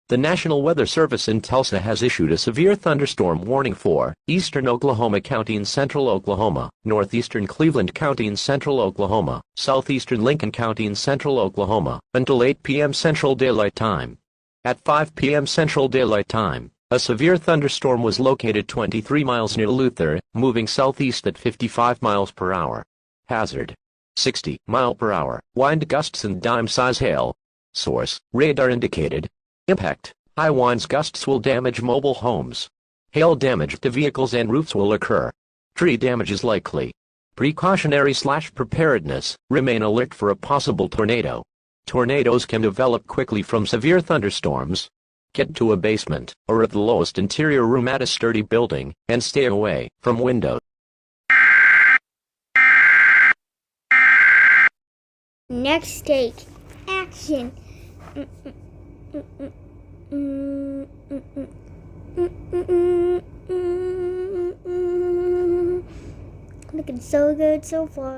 The National Weather Service in Tulsa has issued a severe thunderstorm warning for eastern Oklahoma County in central Oklahoma, northeastern Cleveland County in central Oklahoma, southeastern Lincoln County in central Oklahoma, until 8 p.m. Central Daylight Time. At 5 p.m. Central Daylight Time, a severe thunderstorm was located 23 miles near Luther, moving southeast at 55 miles per hour. Hazard: 60 mile per hour, wind gusts and dime-size hail. Source: radar indicated. Impact: high winds gusts will damage mobile homes. Hail damage to vehicles and roofs will occur. Tree damage is likely. Precautionary/preparedness: remain alert for a possible tornado. Tornadoes can develop quickly from severe thunderstorms. Get to a basement, or at the lowest interior room at a sturdy building, and stay away from windows. Next take. Action. Looking so good so far.